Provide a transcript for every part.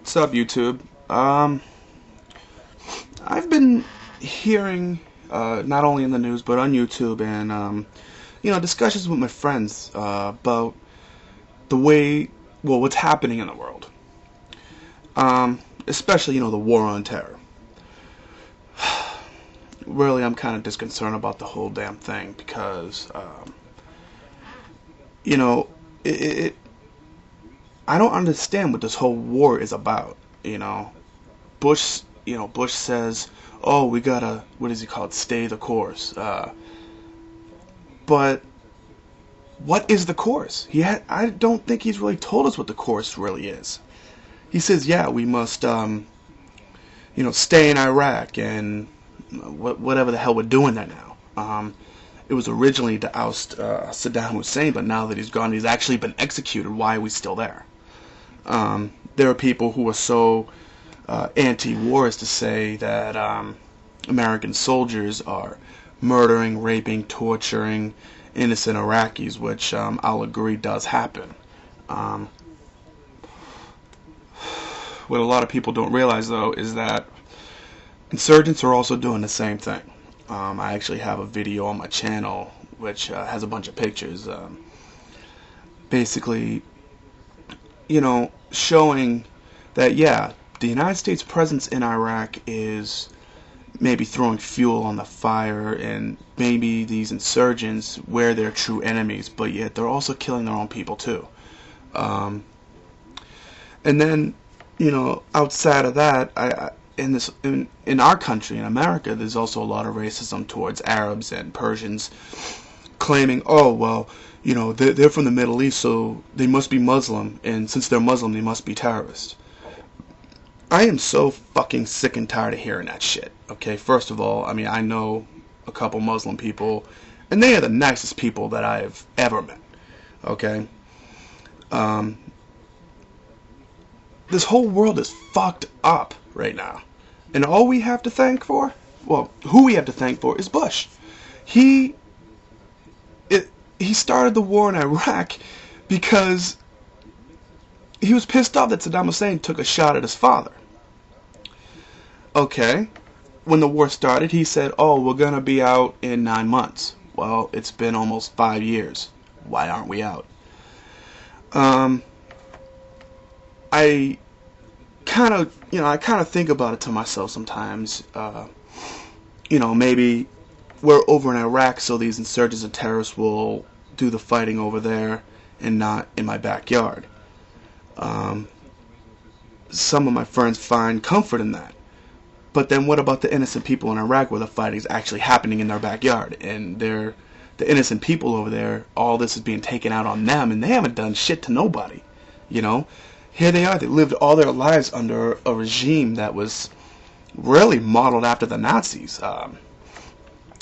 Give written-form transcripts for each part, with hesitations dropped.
What's up, YouTube? I've been hearing, not only in the news but on YouTube and discussions with my friends about the way, well, what's happening in the world. Especially, the war on terror. Really, I'm kind of disconcerted about the whole damn thing because, it I don't understand what this whole war is about. Bush says, "Oh, we gotta, what does he call it? Stay the course." But what is the course? I don't think he's really told us what the course really is. He says, "Yeah, we must, stay in Iraq and whatever the hell we're doing there now." It was originally to oust Saddam Hussein, but now that he's gone, he's actually been executed. Why are we still there? There are people who are so anti-war as to say that American soldiers are murdering, raping, torturing innocent Iraqis, which I'll agree does happen. What a lot of people don't realize, though, is that insurgents are also doing the same thing. I actually have a video on my channel which has a bunch of pictures. Basically, showing that, yeah, the United States presence in Iraq is maybe throwing fuel on the fire, and maybe these insurgents, were their true enemies, but yet they're also killing their own people too. And then, outside of that, in our country, in America, there's also a lot of racism towards Arabs and Persians, claiming, oh, well, they're from the Middle East, so they must be Muslim, and since they're Muslim, they must be terrorists. I am so fucking sick and tired of hearing that shit, okay? First of all, I know a couple Muslim people, and they are the nicest people that I've ever met, okay? This whole world is fucked up right now. And all we have to thank for, who we have to thank for is Bush. He started the war in Iraq because he was pissed off that Saddam Hussein took a shot at his father. Okay, when the war started, he said, oh, we're going to be out in 9 months. Well, it's been almost 5 years. Why aren't we out? I kind of think about it to myself sometimes. Maybe we're over in Iraq, so these insurgents and terrorists will do the fighting over there and not in my backyard. Some of my friends find comfort in that. But then what about the innocent people in Iraq where the fighting is actually happening in their backyard? And the innocent people over there, all this is being taken out on them, and they haven't done shit to nobody. Here they are, they lived all their lives under a regime that was really modeled after the Nazis. I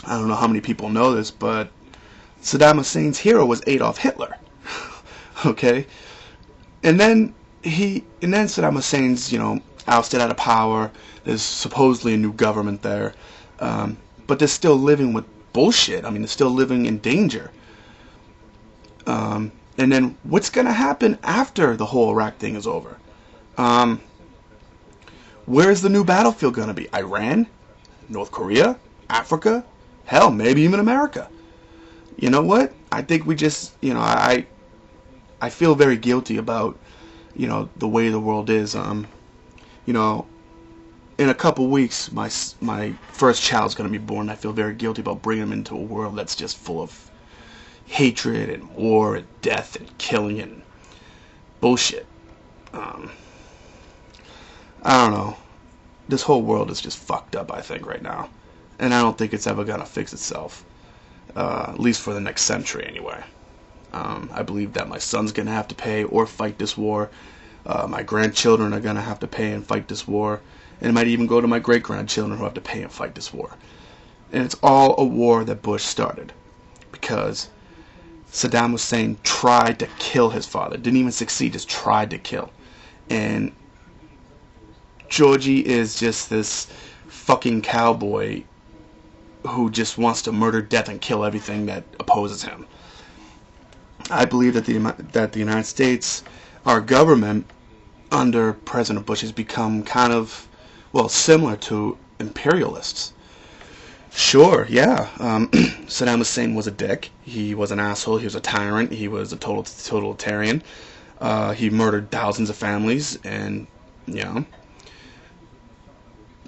don't know how many people know this, but Saddam Hussein's hero was Adolf Hitler. Okay? And then Saddam Hussein's, ousted out of power. There's supposedly a new government there. But they're still living with bullshit. They're still living in danger. And then what's going to happen after the whole Iraq thing is over? Where's the new battlefield going to be? Iran? North Korea? Africa? Hell, maybe even America. You know what? I think we just, I feel very guilty about, the way the world is. In a couple weeks, my first child's going to be born. I feel very guilty about bringing him into a world that's just full of hatred and war and death and killing and bullshit. I don't know. This whole world is just fucked up, I think, right now. And I don't think it's ever going to fix itself. At least for the next century, anyway. I believe that my son's going to have to pay or fight this war. My grandchildren are going to have to pay and fight this war. And it might even go to my great-grandchildren who have to pay and fight this war. And it's all a war that Bush started. Because Saddam Hussein tried to kill his father. Didn't even succeed, just tried to kill. And Georgie is just this fucking cowboy who just wants to murder, death, and kill everything that opposes him. I believe that the United States, our government, under President Bush has become kind of, well, similar to imperialists. Sure, yeah. Saddam Hussein was a dick. He was an asshole. He was a tyrant. He was a totalitarian. He murdered thousands of families, and you know,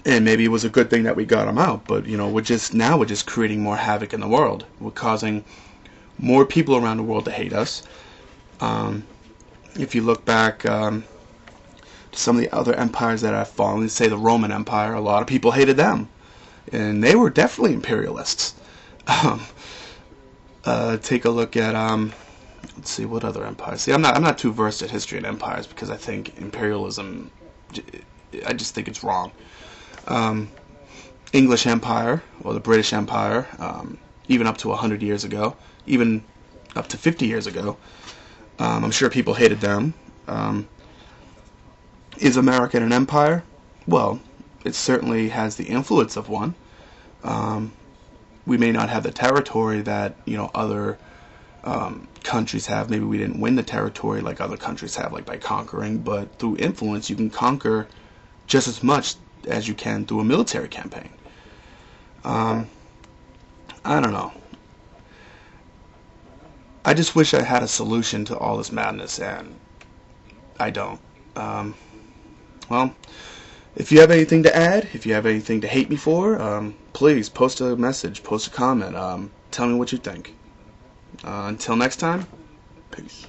and maybe it was a good thing that we got him out. But we're just creating more havoc in the world. We're causing more people around the world to hate us. If you look back to some of the other empires that have fallen, say the Roman Empire, a lot of people hated them, and they were definitely imperialists. Take a look at let's see, what other empires. See, I'm not too versed at history and empires because I think imperialism, I just think it's wrong. English Empire or the British Empire, even up to 100 years ago, even up to 50 years ago, I'm sure people hated them. Is America an empire? Well, it certainly has the influence of one. We may not have the territory that other countries have. Maybe we didn't win the territory like other countries have, like by conquering. But through influence, you can conquer just as much as you can through a military campaign. I don't know. I just wish I had a solution to all this madness, and I don't. Well, if you have anything to add, if you have anything to hate me for, please post a message, post a comment. Tell me what you think. Until next time, peace.